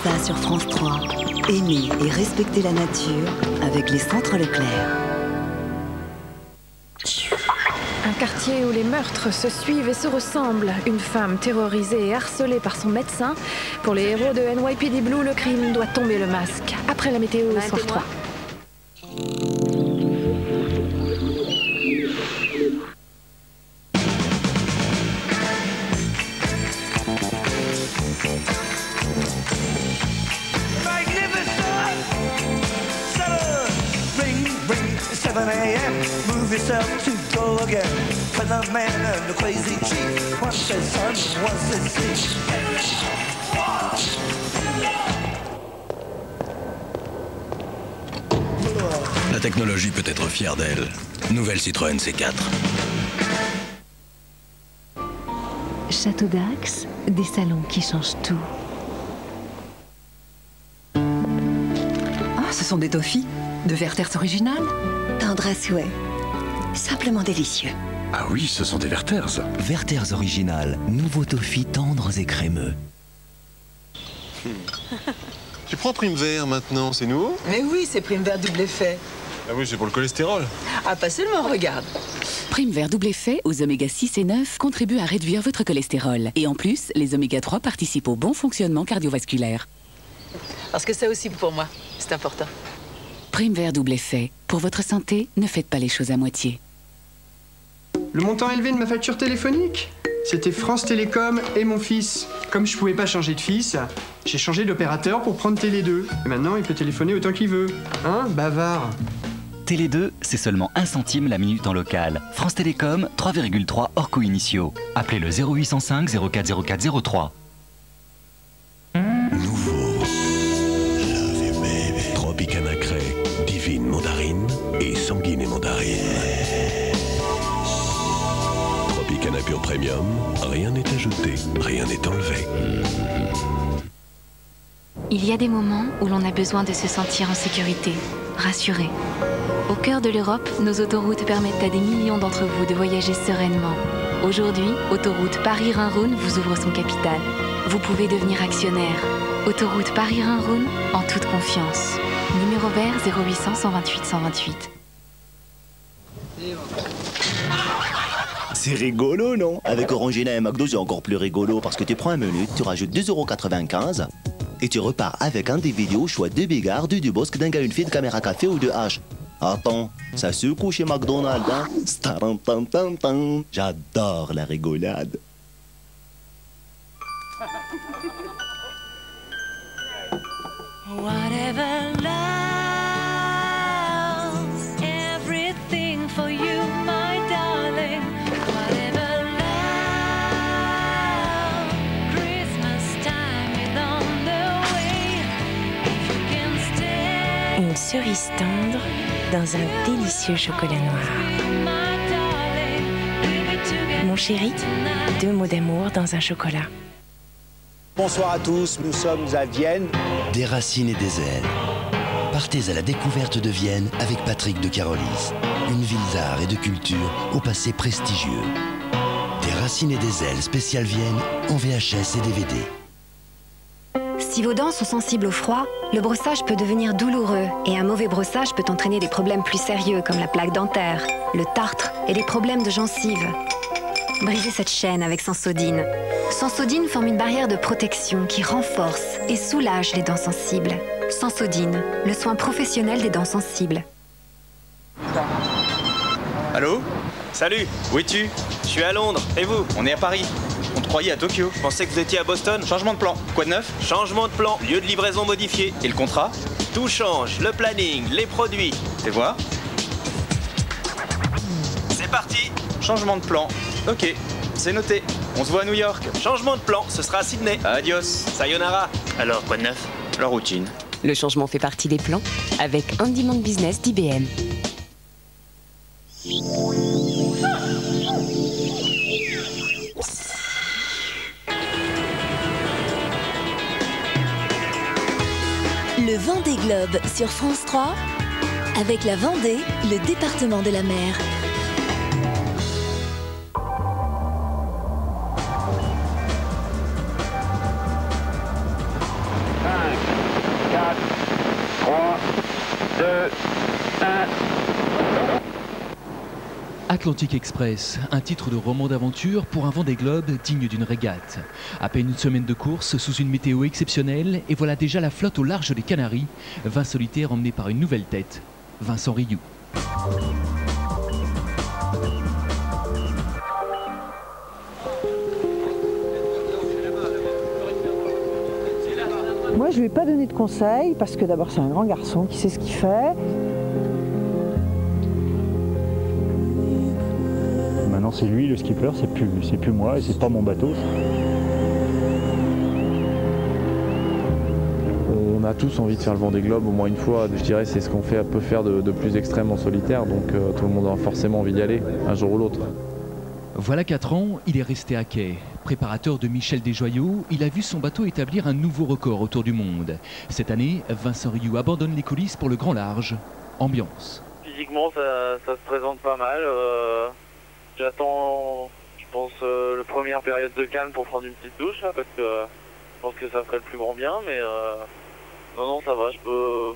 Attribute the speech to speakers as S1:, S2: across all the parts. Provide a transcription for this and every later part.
S1: ça sur France 3. Aimer et respecter la nature avec les centres Leclerc.
S2: Un quartier où les meurtres se suivent et se ressemblent. Une femme terrorisée et harcelée par son médecin. Pour les héros de NYPD Blue, le crime doit tomber le masque. Après la météo, soir 3.
S3: Move yourself to go again. When the man and the crazy chief, one says sun, one says sea.
S4: La technologie peut être fière d'elle. Nouvelle Citroën C4.
S5: Château d'Axe, des salons qui changent tout.
S6: Ah, ce sont des toffees de Werther's original.
S1: Tendre à souhait. Simplement délicieux.
S7: Ah oui, ce sont des Werther's.
S8: Werther's original, nouveau toffee tendres et crémeux.
S9: Tu prends Prime Vert maintenant, c'est nouveau?
S6: Mais oui, c'est Prime Vert double effet.
S9: Ah oui, c'est pour le cholestérol.
S6: Ah, pas seulement, regarde.
S10: Prime Vert double effet aux oméga 6 et 9 contribue à réduire votre cholestérol. Et en plus, les oméga 3 participent au bon fonctionnement cardiovasculaire.
S6: Parce que ça aussi, pour moi, c'est important.
S10: Prime Vert double effet. Pour votre santé, ne faites pas les choses à moitié.
S11: Le montant élevé de ma facture téléphonique, c'était France Télécom et mon fils. Comme je pouvais pas changer de fils, j'ai changé d'opérateur pour prendre Télé 2. Et maintenant, il peut téléphoner autant qu'il veut. Hein, bavard.
S8: Télé 2, c'est seulement 1 centime la minute en local. France Télécom, 3,3 hors coûts initiaux. Appelez le 0805 040403.
S7: Nouveau. Love you baby. Tropicana Cray, Divine Mandarine et Sanguine Mandarine. Tropicana Pure Premium, rien n'est ajouté, rien n'est enlevé.
S5: Il y a des moments où l'on a besoin de se sentir en sécurité, rassuré. Au cœur de l'Europe, nos autoroutes permettent à des millions d'entre vous de voyager sereinement. Aujourd'hui, Autoroute Paris-Rhin-Rhône vous ouvre son capital. Vous pouvez devenir actionnaire. Autoroute Paris-Rhin-Rhône, en toute confiance. Numéro vert 0800 128 128.
S12: C'est rigolo, non? Avec Orangina et McDo, c'est encore plus rigolo parce que tu prends un menu, tu rajoutes 2,95 € et tu repars avec un des vidéos, choix de Bigard, du Dubosc, d'un gars, une fille, de caméra café ou de H. Attends, ça secoue chez McDonald's, hein? Starantantantan. J'adore la rigolade.
S3: Whatever love, everything for you, my darling. Whatever love, Christmas time is on the way. If you can stay,
S13: Une cerise tendre dans un délicieux chocolat noir.
S3: my darling, we'll be together.
S13: Mon chéri, 2 mots d'amour dans un chocolat.
S14: Bonsoir à tous, nous sommes à Vienne.
S8: Des racines et des ailes. Partez à la découverte de Vienne avec Patrick de Carolis. Une ville d'art et de culture au passé prestigieux. Des racines et des ailes spécial Vienne en VHS et DVD.
S15: Si vos dents sont sensibles au froid, le brossage peut devenir douloureux et un mauvais brossage peut entraîner des problèmes plus sérieux comme la plaque dentaire, le tartre et des problèmes de gencives. Brisez cette chaîne avec Sensodyne. Sensodyne forme une barrière de protection qui renforce et soulage les dents sensibles. Sensodyne, le soin professionnel des dents sensibles.
S16: Allô? Salut, où es-tu? Je suis à Londres, et vous? On est à Paris. On te croyait à Tokyo. Je pensais que vous étiez à Boston. Changement de plan. Quoi de neuf? Changement de plan, lieu de livraison modifié. Et le contrat? Tout change, le planning, les produits. Fais voir. C'est parti. Changement de plan. Ok, c'est noté. On se voit à New York. Changement de plan, ce sera à Sydney. Adios, sayonara. Alors, quoi de neuf? La routine.
S13: Le changement fait partie des plans avec On Demand Business d'IBM.
S17: Le Vendée Globe sur France 3, avec la Vendée, le département de la mer.
S18: Atlantic Express, un titre de roman d'aventure pour un Vendée Globe digne d'une régate. À peine une semaine de course sous une météo exceptionnelle et voilà déjà la flotte au large des Canaries, 20 solitaires emmenés par une nouvelle tête, Vincent Rioux.
S19: Moi, je ne lui ai pas donné de conseils parce que d'abord, c'est un grand garçon qui sait ce qu'il fait.
S20: Maintenant, c'est lui le skipper, c'est plus moi et c'est pas mon bateau.
S21: On a tous envie de faire le Vendée Globe au moins une fois. Je dirais c'est ce qu'on peut faire de plus extrême en solitaire, donc tout le monde aura forcément envie d'y aller, un jour ou l'autre.
S18: Voilà 4 ans, il est resté à quai. Préparateur de Michel Desjoyaux, il a vu son bateau établir un nouveau record autour du monde. Cette année, Vincent Rioux abandonne les coulisses pour le grand large. Ambiance.
S22: Physiquement, ça se présente pas mal. J'attends, je pense, la première période de calme pour prendre une petite douche, là, parce que je pense que ça ferait le plus grand bien. Mais non, ça va. Je peux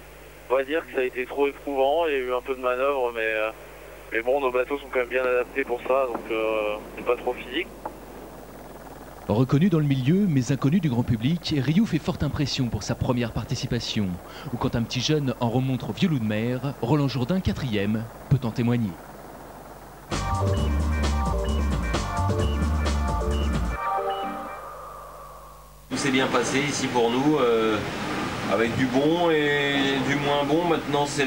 S22: pas dire que ça a été trop éprouvant. Il y a eu un peu de manœuvre, mais bon, nos bateaux sont quand même bien adaptés pour ça, donc c'est pas trop physique.
S18: Reconnu dans le milieu, mais inconnu du grand public, Rioux fait forte impression pour sa première participation. Ou quand un petit jeune en remonte au vieux loup de mer, Roland Jourdain, 4e, peut en témoigner.
S23: Tout s'est bien passé ici pour nous, avec du bon et du moins bon. Maintenant, c'est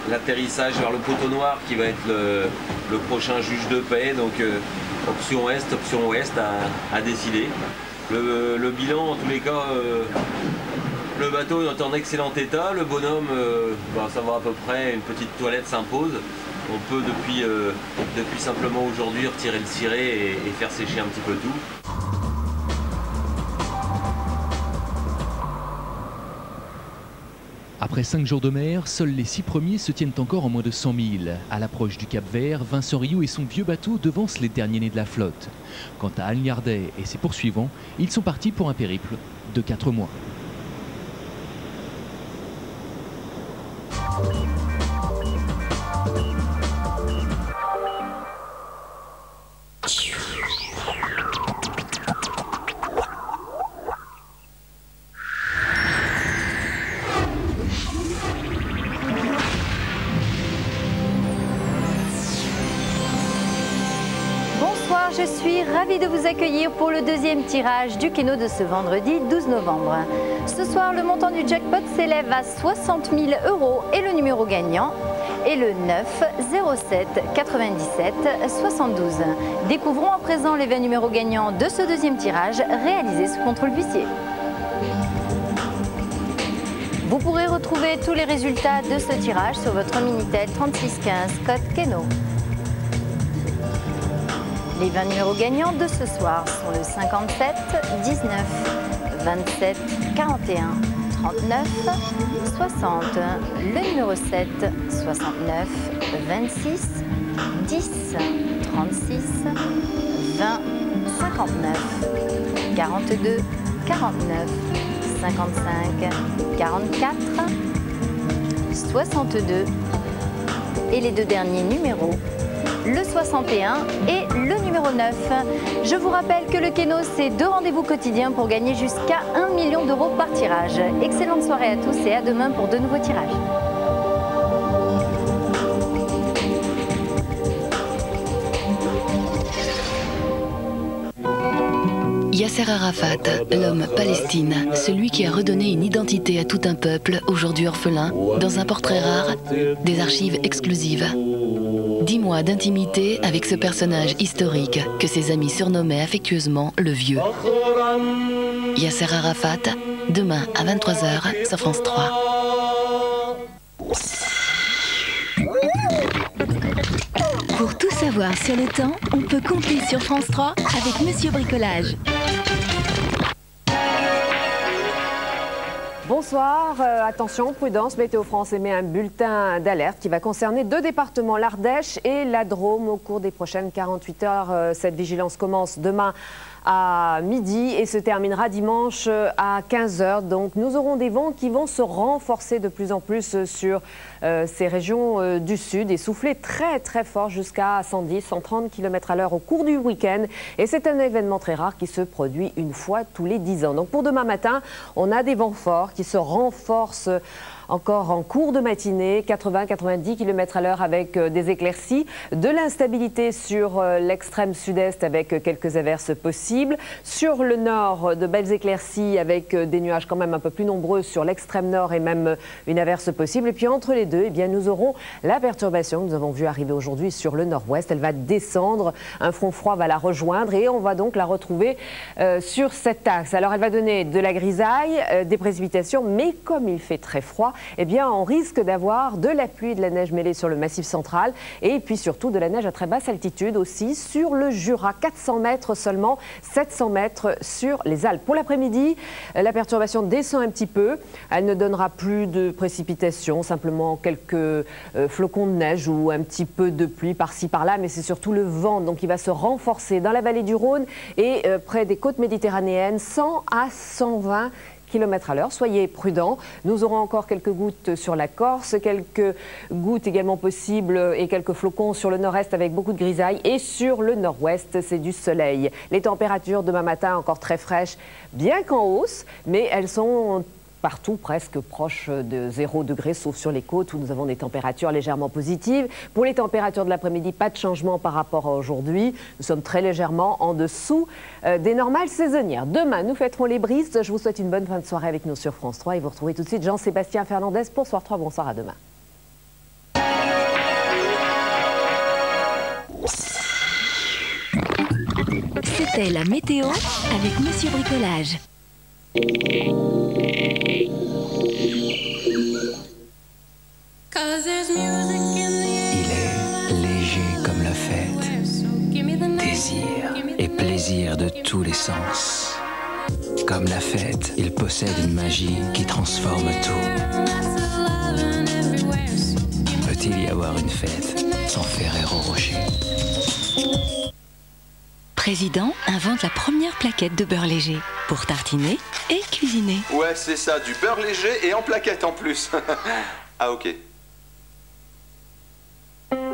S23: l'atterrissage vers le poteau noir qui va être le prochain juge de paix. Donc option est, option ouest à décider. Le bilan, en tous les cas, le bateau est en excellent état. Le bonhomme, ça va à peu près, une petite toilette s'impose. On peut depuis simplement aujourd'hui retirer le ciré et faire sécher un petit peu tout.
S18: Après 5 jours de mer, seuls les 6 premiers se tiennent encore en moins de 100 000. À l'approche du Cap Vert, Vincent Rioux et son vieux bateau devancent les derniers nés de la flotte. Quant à Alniardet et ses poursuivants, ils sont partis pour un périple de 4 mois.
S24: Je suis ravie de vous accueillir pour le deuxième tirage du Keno de ce vendredi 12 novembre. Ce soir, le montant du jackpot s'élève à 60 000 € et le numéro gagnant est le 9 07 97 72. Découvrons à présent les 20 numéros gagnants de ce deuxième tirage réalisé sous contrôle huissier. Vous pourrez retrouver tous les résultats de ce tirage sur votre Minitel 3615 code Keno. Les 20 numéros gagnants de ce soir sont le 57, 19, 27, 41, 39, 60, le numéro 7, 69, 26, 10, 36, 20, 59, 42, 49, 55, 44, 62 et les deux derniers numéros, le 61 et le numéro 9. Je vous rappelle que le Keno, c'est 2 rendez-vous quotidiens pour gagner jusqu'à 1 million d'euros par tirage. Excellente soirée à tous et à demain pour de nouveaux tirages.
S10: Yasser Arafat, l'homme Palestine, celui qui a redonné une identité à tout un peuple, aujourd'hui orphelin, dans un portrait rare, des archives exclusives. 10 mois d'intimité avec ce personnage historique que ses amis surnommaient affectueusement le Vieux. Yasser Arafat, demain à 23h sur France 3.
S17: Pour tout savoir sur le temps, on peut compter sur France 3 avec Monsieur Bricolage.
S25: Bonsoir, attention, prudence, Météo France émet un bulletin d'alerte qui va concerner 2 départements, l'Ardèche et la Drôme. Au cours des prochaines 48 heures, cette vigilance commence demain à midi et se terminera dimanche à 15h. Donc nous aurons des vents qui vont se renforcer de plus en plus sur ces régions du sud et souffler très très fort jusqu'à 110-130 km/h au cours du week-end. Et c'est un événement très rare qui se produit une fois tous les 10 ans. Donc pour demain matin, on a des vents forts qui se renforcent encore en cours de matinée, 80-90 km/h avec des éclaircies, de l'instabilité sur l'extrême sud-est avec quelques averses possibles. Sur le nord, de belles éclaircies avec des nuages quand même un peu plus nombreux sur l'extrême nord et même une averse possible. Et puis entre les deux, eh bien, nous aurons la perturbation que nous avons vue arriver aujourd'hui sur le nord-ouest. Elle va descendre, un front froid va la rejoindre et on va donc la retrouver sur cet axe. Alors elle va donner de la grisaille, des précipitations, mais comme il fait très froid, eh bien, on risque d'avoir de la pluie et de la neige mêlée sur le massif central et puis surtout de la neige à très basse altitude aussi sur le Jura. 400 mètres seulement, 700 mètres sur les Alpes. Pour l'après-midi, la perturbation descend un petit peu. Elle ne donnera plus de précipitations, simplement quelques flocons de neige ou un petit peu de pluie par-ci par-là, mais c'est surtout le vent donc il va se renforcer dans la vallée du Rhône et près des côtes méditerranéennes, 100 à 120 km/h. Soyez prudents. Nous aurons encore quelques gouttes sur la Corse, quelques gouttes également possibles et quelques flocons sur le nord-est avec beaucoup de grisailles. Et sur le nord-ouest, c'est du soleil. Les températures demain matin encore très fraîches, bien qu'en hausse, mais elles sont partout presque proche de 0 degré, sauf sur les côtes où nous avons des températures légèrement positives. Pour les températures de l'après-midi, pas de changement par rapport à aujourd'hui. Nous sommes très légèrement en dessous des normales saisonnières. Demain, nous fêterons les brises. Je vous souhaite une bonne fin de soirée avec nous sur France 3 et vous retrouvez tout de suite Jean-Sébastien Fernandez pour Soir 3. Bonsoir, à demain.
S17: C'était la météo avec Monsieur Bricolage.
S1: Il est léger comme la fête, désir et plaisir de tous les sens. Comme la fête, il possède une magie qui transforme tout. Peut-il y avoir une fête sans Ferrero Rocher?
S10: Président invente la première plaquette de beurre léger pour tartiner et cuisiner.
S2: Ouais, c'est ça, du beurre léger et en plaquette en plus. Ah ok.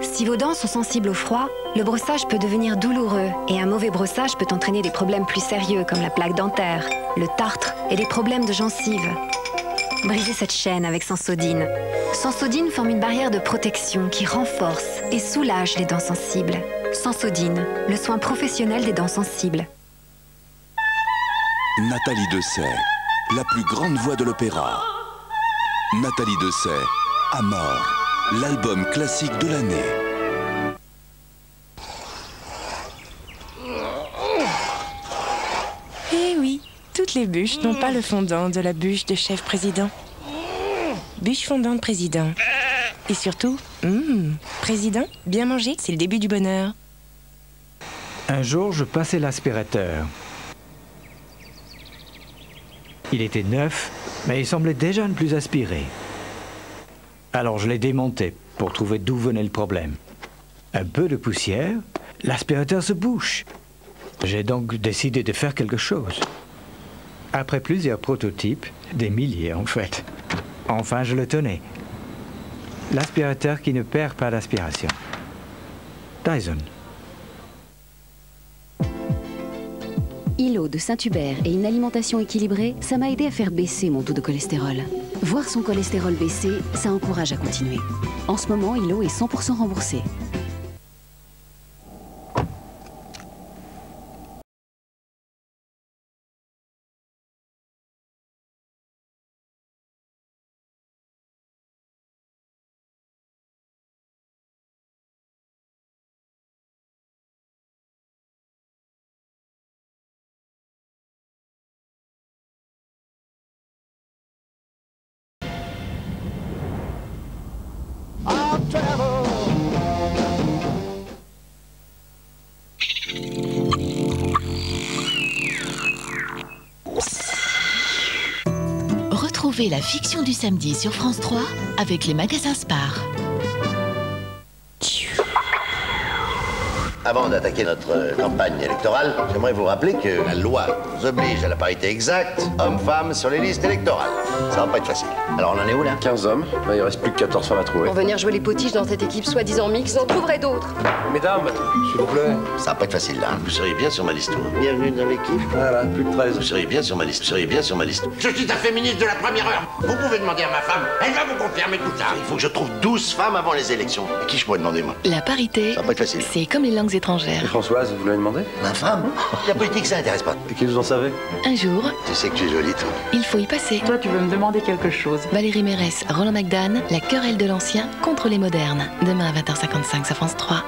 S15: Si vos dents sont sensibles au froid, le brossage peut devenir douloureux et un mauvais brossage peut entraîner des problèmes plus sérieux comme la plaque dentaire, le tartre et des problèmes de gencives. Brisez cette chaîne avec Sensodyne. Sensodyne forme une barrière de protection qui renforce et soulage les dents sensibles. Sensodyne, le soin professionnel des dents sensibles.
S7: Nathalie Dessay, la plus grande voix de l'opéra. Nathalie Dessay, à mort, l'album classique de l'année.
S13: Eh oui, toutes les bûches n'ont pas le fondant de la bûche de chef président. Bûche fondante président. Et surtout, président, bien manger, c'est le début du bonheur.
S4: Un jour, je passais l'aspirateur. Il était neuf, mais il semblait déjà ne plus aspirer. Alors je l'ai démonté pour trouver d'où venait le problème. Un peu de poussière, l'aspirateur se bouche. J'ai donc décidé de faire quelque chose. Après plusieurs prototypes, des milliers en fait, enfin je le tenais. L'aspirateur qui ne perd pas d'aspiration. Dyson.
S10: Hilo de Saint-Hubert et une alimentation équilibrée, ça m'a aidé à faire baisser mon taux de cholestérol. Voir son cholestérol baisser, ça encourage à continuer. En ce moment, Hilo est 100% remboursé.
S17: Retrouvez la fiction du samedi sur France 3 avec les magasins Spar.
S5: Avant d'attaquer notre campagne électorale, j'aimerais vous rappeler que la loi nous oblige à la parité exacte, hommes-femmes, sur les listes électorales. Ça va pas être facile. Alors on en est où là?
S6: 15 hommes, bah, il reste plus que 14 femmes à trouver.
S9: Pour venir jouer les potiches dans cette équipe soi-disant mixte, vous en trouverez d'autres.
S6: Mesdames, s'il vous plaît.
S5: Ça va pas être facile là. Vous seriez bien sur ma liste. Bienvenue dans l'équipe.
S6: Voilà, plus de 13.
S5: Vous seriez bien sur ma liste. Vous seriez bien sur ma liste. Je suis ta féministe de la première heure. Vous pouvez demander à ma femme. Elle va vous confirmer tout ça. Il faut que je trouve 12 femmes avant les élections. Et qui je pourrais demander moi?
S10: La parité,
S5: ça va pas être facile.
S10: C'est comme les langues étrangères.
S6: Et Françoise, vous l'avez demandé?
S5: Ma femme? La politique, ça n'intéresse pas.
S6: Et qui vous en savez?
S10: Un jour,
S5: tu sais que tu es jolie, toi.
S10: Il faut y passer.
S11: Toi, tu veux me demander quelque chose.
S10: Valérie Mérès, Roland McDan, la querelle de l'ancien contre les modernes. Demain à 20h55 sur France 3.